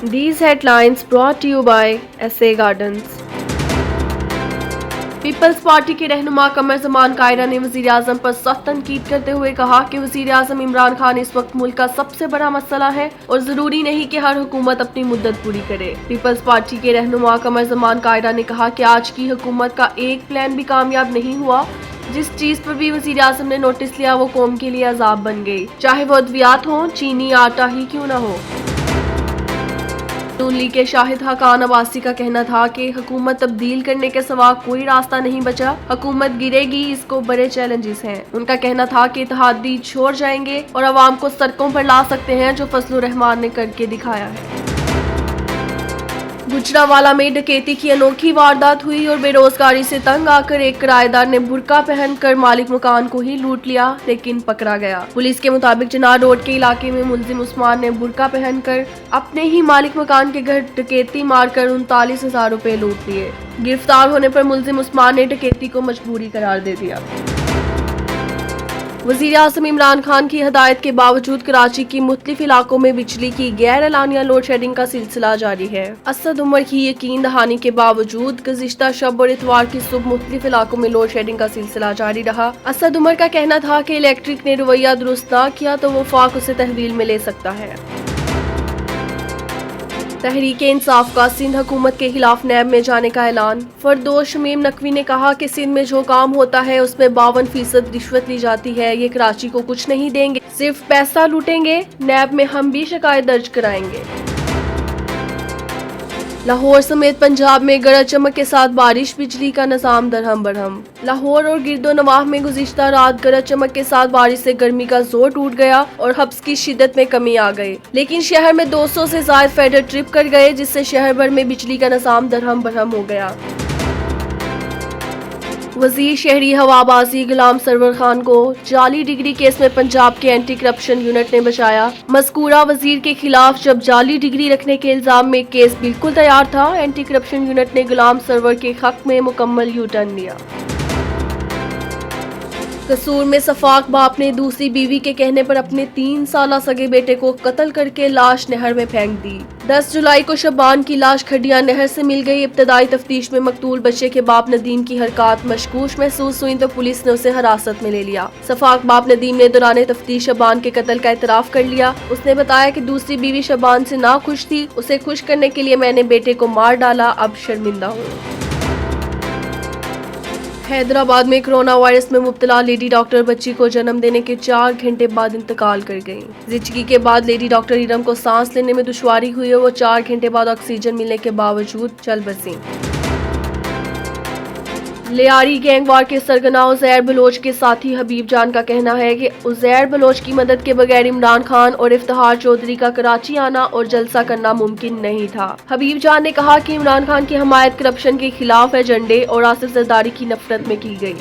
These headlines brought to you by SA Gardens. Peoples Party के रहनुमा कमर जमान कायरा ने वजीर-ए-आजम पर सख्त तनकीद करते हुए कहा कि वजीर-ए-आजम इमरान खान इस वक्त मुल्क का सबसे बड़ा मसला है और जरूरी नहीं कि हर हुकूमत अपनी मुद्दत पूरी करे। पीपल्स पार्टी के रहनुमा कमर जमान कायरा ने कहा कि आज की हुकूमत का एक प्लान भी कामयाब नहीं हुआ। जिस चीज पर भी वजीर-ए-आजम ने नोटिस लिया वो कौम के लिए अजाब बन गई, चाहे वो अद्वियात हो, चीनी आटा ही क्यों न हो। नून लीग के शाहिद हकान अब्बासी का कहना था कि हुकूमत तब्दील करने के सिवा कोई रास्ता नहीं बचा, हुकूमत गिरेगी, इसको बड़े चैलेंजेस हैं। उनका कहना था कि इत्तेहादी छोड़ जाएंगे और अवाम को सड़कों पर ला सकते हैं, जो फजलुर रहमान ने करके दिखाया है। गुजरावाला में डकैती की अनोखी वारदात हुई और बेरोजगारी से तंग आकर एक किराएदार ने बुर्का पहनकर मालिक मकान को ही लूट लिया, लेकिन पकड़ा गया। पुलिस के मुताबिक चिनार रोड के इलाके में मुलजिम उस्मान ने बुर्का पहनकर अपने ही मालिक मकान के घर डकैती मारकर 39,000 रुपए लूट लिए। गिरफ्तार होने पर मुलजिम उस्मान ने डकैती को मजबूरी करार दे दिया। वज़ीर-ए-आज़म इमरान खान की हदायत के बावजूद कराची की मुख्तलिफ इलाकों में बिजली की गैर एलानिया लोड शेडिंग का सिलसिला जारी है। असद उमर की यकीन दहानी के बावजूद गुज़िश्ता शब और इतवार की सुबह मुख्तलिफ इलाकों में लोड शेडिंग का सिलसिला जारी रहा। असद उमर का कहना था कि इलेक्ट्रिक ने रवैया दुरुस्त ना किया तो वफाक उसे तहवील में ले सकता है। तहरीक इंसाफ का सिंध हुकूमत के खिलाफ नैब में जाने का ऐलान। फरदौस शमीम नकवी ने कहा कि सिंध में जो काम होता है उसमें 52% रिश्वत ली जाती है, ये कराची को कुछ नहीं देंगे, सिर्फ पैसा लूटेंगे। नैब में हम भी शिकायत दर्ज कराएंगे। लाहौर समेत पंजाब में गरज चमक के साथ बारिश, बिजली का निजाम दरहम बरहम। लाहौर और गिरदो नवाह में गुज़िश्ता रात गरज चमक के साथ बारिश से गर्मी का जोर टूट गया और हब्स की शिद्दत में कमी आ गई, लेकिन शहर में 200 से ज्यादा फेडर ट्रिप कर गए, जिससे शहर भर में बिजली का निजाम दरहम बरहम हो गया। वजीर शहरी हवाबाजी गुलाम सरवर खान को जाली डिग्री केस में पंजाब के एंटी करप्शन यूनिट ने बचाया। मज़कूरा वजीर के खिलाफ जब जाली डिग्री रखने के इल्जाम में केस बिल्कुल तैयार था, एंटी करप्शन यूनिट ने गुलाम सरवर के हक में मुकम्मल यू टर्न लिया। कसूर में सफाक बाप ने दूसरी बीवी के कहने पर अपने 3 साला सगे बेटे को कत्ल करके लाश नहर में फेंक दी। 10 जुलाई को शबान की लाश खडिया नहर से मिल गई। इब्तदाई तफ्तीश में मकतूल बच्चे के बाप नदीम की हरकत मशकूक महसूस हुई तो पुलिस ने उसे हिरासत में ले लिया। सफाक बाप नदीम ने दौरान तफ्तीश शबान के कत्ल का इतराफ कर लिया। उसने बताया कि दूसरी बीवी शबान से ना खुश थी, उसे खुश करने के लिए मैंने बेटे को मार डाला, अब शर्मिंदा हूँ। हैदराबाद में कोरोना वायरस में मुब्तला लेडी डॉक्टर बच्ची को जन्म देने के 4 घंटे बाद इंतकाल कर गई। जिंदगी के बाद लेडी डॉक्टर इरम को सांस लेने में दुश्वारी हुई और वो 4 घंटे बाद ऑक्सीजन मिलने के बावजूद चल बसी। लियारी गैंगवार के सरगना उज़ैर बलोच के साथी हबीब जान का कहना है कि उज़ैर बलोच की मदद के बगैर इमरान खान और इफ्तिखार चौधरी का कराची आना और जलसा करना मुमकिन नहीं था। हबीब जान ने कहा कि इमरान खान की हमायत करप्शन के खिलाफ एजेंडे और आसिफ जरदारी की नफरत में की गई।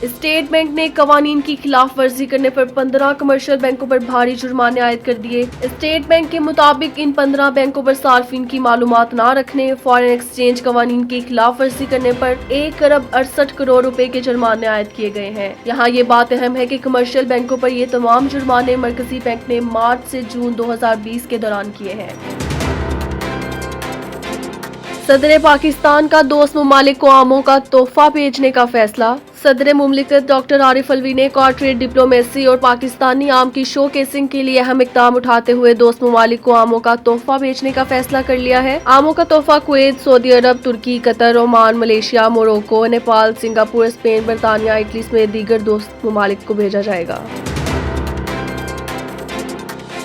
स्टेट बैंक ने कवानीन की खिलाफ वर्जी करने पर 15 कमर्शियल बैंकों पर भारी जुर्माने आयद कर दिए। स्टेट बैंक के मुताबिक इन 15 बैंकों पर सार्फिन की मालूमात ना रखने, फॉरेन एक्सचेंज कवानीन की खिलाफ वर्जी करने पर 1 अरब 68 करोड़ रुपए के जुर्माने आयद किए गए हैं। यहाँ ये बात अहम है कि कमर्शियल बैंकों पर ये तमाम जुर्माने मरकजी बैंक ने मार्च से जून 2020 के दौरान किए हैं। सदर पाकिस्तान का दोस्त ममालिक को आमों का तोहफा भेजने का फैसला। सदर मुमलिकत डॉक्टर आरिफ अलवी ने कॉर्पोरेट डिप्लोमेसी और पाकिस्तानी आम की शो केसिंग के लिए अहम इक़दाम उठाते हुए दोस्त ममालिक को आमों का तोहफा भेजने का फैसला कर लिया है। आमों का तोहफा Kuwait, Saudi Arab, Turkey, Qatar, Oman, Malaysia, Morocco, Nepal, Singapore, Spain, बरतानिया, इटली समेत दीगर दोस्त ममालिक को भेजा जाएगा।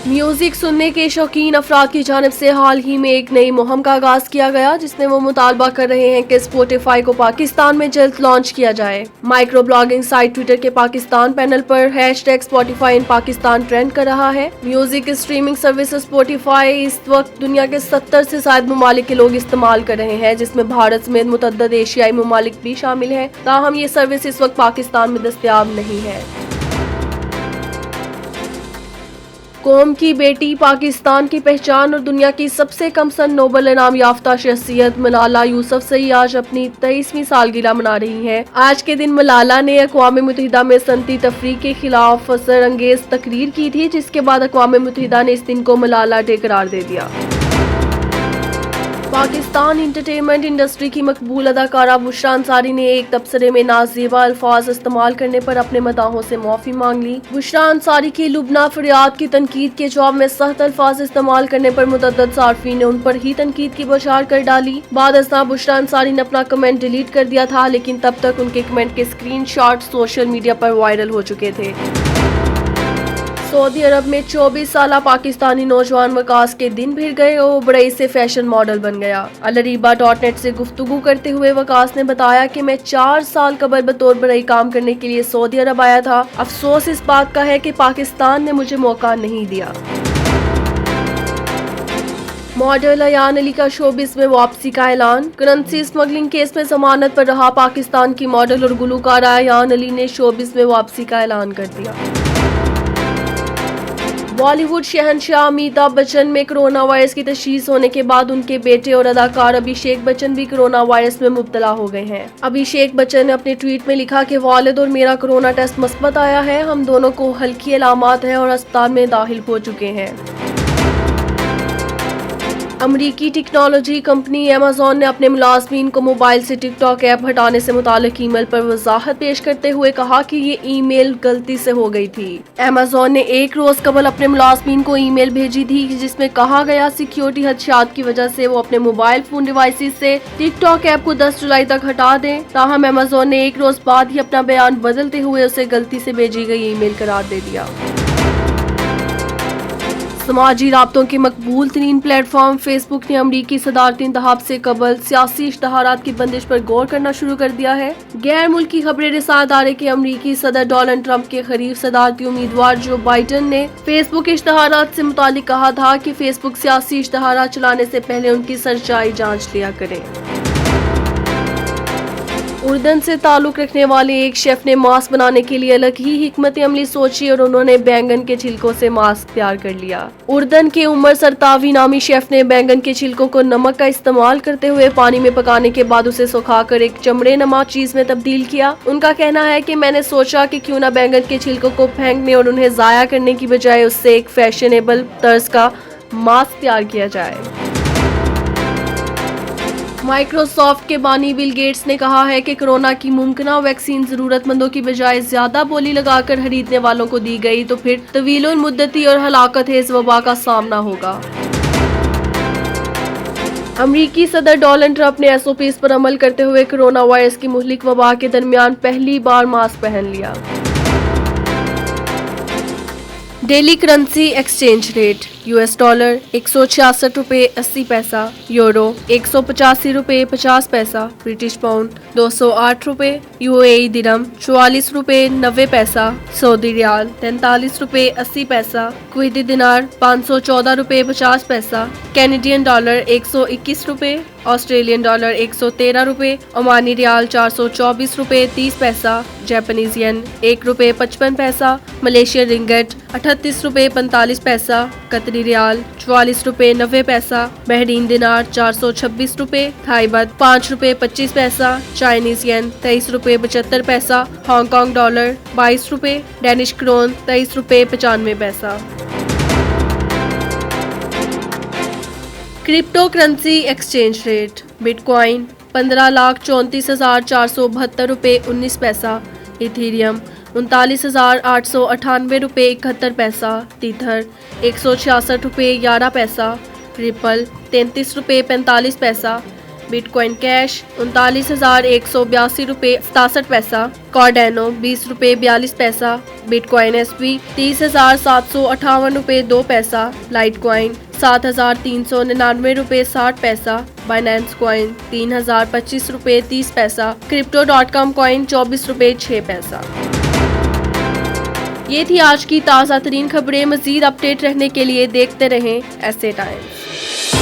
म्यूजिक सुनने के शौकीन अफराद की जानिब से हाल ही में एक नई मुहिम का आगाज किया गया, जिसमें वो मुतालबा कर रहे हैं कि स्पॉटिफाई को पाकिस्तान में जल्द लॉन्च किया जाए। माइक्रो ब्लॉगिंग साइट ट्विटर के पाकिस्तान पैनल पर #स्पॉटिफाई इन पाकिस्तान ट्रेंड कर रहा है। म्यूजिक स्ट्रीमिंग सर्विस स्पॉटिफाई इस वक्त दुनिया के 70 से ज्यादा ममालिक के लोग इस्तेमाल कर रहे हैं, जिसमें भारत समेत मुतअद्दिद एशियाई ममालिक भी शामिल है। ताहम ये सर्विस इस वक्त पाकिस्तान में दस्तयाब नहीं है। कौम की बेटी, पाकिस्तान की पहचान और दुनिया की सबसे कम सन नोबेल इनाम याफ्ता शख्सियत मलाला यूसुफजई आज अपनी 23वीं सालगिरह मना रही हैं। आज के दिन मलाला ने अक़वाम मुत्तहिदा में सनती तफरीक के खिलाफ असर अंगेज तकरीर की थी, जिसके बाद अक़वाम मुत्तहिदा ने इस दिन को मलाला डे करार दे दिया। पाकिस्तान इंटरटेनमेंट इंडस्ट्री की मकबूल अदाकारा बुशरा अंसारी ने एक तबसरे में नाज़ेबा अल्फाज इस्तेमाल करने पर अपने मदाहों से माफी मांग ली। बुशरा अंसारी की लुबना फरियाद की तनकीद के जवाब में सख्त अल्फाज इस्तेमाल करने पर मुतअद्दिद सार्फिन ने उन पर ही तनकीद की बौछार कर डाली। बाद अज़्ना बुशरा अंसारी ने अपना कमेंट डिलीट कर दिया था, लेकिन तब तक उनके कमेंट के स्क्रीनशॉट सोशल मीडिया पर वायरल हो चुके थे। सऊदी अरब में 24 साला पाकिस्तानी नौजवान वकास के दिन भिड़ गए और बड़ई से फैशन मॉडल बन गया। अलरीबा.नेट से गुफ्तगू करते हुए वकास ने बताया कि मैं 4 साल कबल बतौर बड़ई काम करने के लिए सऊदी अरब आया था। अफसोस इस बात का है कि पाकिस्तान ने मुझे मौका नहीं दिया। मॉडल अयान अली का शोबिस में वापसी का ऐलान। करेंसी स्मगलिंग केस में जमानत पर रहा पाकिस्तान की मॉडल और गुलकारा अयान अली ने शोबिस में वापसी का ऐलान कर दिया। बॉलीवुड शहंशाह अमिताभ बच्चन में कोरोना वायरस की तशखीस होने के बाद उनके बेटे और अदाकार अभिषेक बच्चन भी कोरोना वायरस में मुब्तला हो गए हैं। अभिषेक बच्चन ने अपने ट्वीट में लिखा कि वालिद और मेरा कोरोना टेस्ट मुस्बत आया है, हम दोनों को हल्की अलामात हैं और अस्पताल में दाखिल हो चुके हैं। अमरीकी टेक्नोलॉजी कंपनी अमेज़न ने अपने मुलाजमीन को मोबाइल से टिकटॉक ऐप हटाने से मुतालिक ईमेल पर वजाहत पेश करते हुए कहा कि ये ईमेल गलती से हो गई थी। अमेज़न ने एक रोज कबल अपने मुलाजमीन को ईमेल भेजी थी, जिसमें कहा गया सिक्योरिटी खदशात की वजह से वो अपने मोबाइल फोन डिवाइसेस से टिकटॉक ऐप को 10 जुलाई तक हटा दें। ताहम अमेज़न ने एक रोज बाद ही अपना बयान बदलते हुए उसे गलती से भेजी गई ईमेल करार दे दिया। समाजी राब्तों के मकबूल तरीन प्लेटफॉर्म फेसबुक ने अमरीकी सदारती इंतखाब से कबल सियासी इश्तहारात की बंदिश पर गौर करना शुरू कर दिया है। गैर मुल्की खबरें रिसाल दारे के अमरीकी सदर डोनाल्ड ट्रंप के करीब सदारती उम्मीदवार जो बाइडन ने फेसबुक इश्तहारात से मुतालिक कहा था कि फेसबुक सियासी इश्तहारात चलाने से पहले उनकी सच्चाई जांच लिया करें। उर्दन से ताल्लुक रखने वाले एक शेफ ने मास्क बनाने के लिए अलग ही हिकमत अमली सोची और उन्होंने बैंगन के छिलकों से मास्क तैयार कर लिया। उर्दन के उमर सरतावी नामी शेफ ने बैंगन के छिलकों को नमक का इस्तेमाल करते हुए पानी में पकाने के बाद उसे सुखाकर एक चमड़े नमा चीज में तब्दील किया। उनका कहना है कि मैंने सोचा कि क्यों ना बैंगन के छिलकों को फेंकने और उन्हें जाया करने की बजाय उससे एक फैशनेबल तर्ज का मास्क तैयार किया जाए। माइक्रोसॉफ्ट के बानी बिल गेट्स ने कहा है कि कोरोना की मुमकिना वैक्सीन जरूरतमंदों की बजाय ज्यादा बोली लगाकर खरीदने वालों को दी गई तो फिर तवील मुद्दती और हलाकत इस वबा का सामना होगा। अमरीकी सदर डोनाल्ड ट्रंप ने SOPs पर अमल करते हुए कोरोना वायरस की मुहलिक वबा के दरमियान पहली बार मास्क पहन लिया। Daily currency exchange rate US dollar 166 रुपये 80 पैसा, यूरो 185 रुपये 50 पैसा, ब्रिटिश पाउंड 208 रुपये, UAE दिरहम 44 रुपये 90 पैसा, सऊदी रियाल 43 रुपये 80 पैसा, कुवैती दिनार 514 रुपये 50 पैसा, कैनेडियन डॉलर 121 रुपये, ऑस्ट्रेलियन डॉलर 113 रुपये, ओमानी रियाल 424 रुपये 30 पैसा, जापानीज येन 1 रुपये 55 पैसा, मलेशियन रिंगट 38 रुपये 45 पैसा, कतरी रियाल 44 रुपये 90 पैसा, बहरीन दिनार 426 रुपये, थाई बात 5 रुपये 25 पैसा, चाइनीज येन 23 रुपये 75 पैसा, हांगकांग डॉलर 22 रुपये, डेनिश क्रोन 23 रुपये 95 पैसा। Crypto currency exchange rate bitcoin 15,34,472 रुपये 19 पैसा, इथीरियम 39,898 रुपये 71 पैसा, तीथर 166 रुपये 11 पैसा, रिपल 33 रुपये 45 पैसा, बिटकॉइन कैश 39,182 रुपये 67 पैसा, कार्डेनो 20 रुपये 42 पैसा, बिटकॉइन SV 30,758 रुपये 2 पैसा, लाइटकॉइन 7,399 रुपये 60 पैसा, बाइनेंस कॉइन 3,025 रुपये 30 पैसा, Crypto.com कॉइन 24 रुपये 6 पैसा। ये थी आज की ताज़ा तरीन खबरें। मज़ीद अपडेट रहने के लिए देखते रहें ऐसे टाइम्स।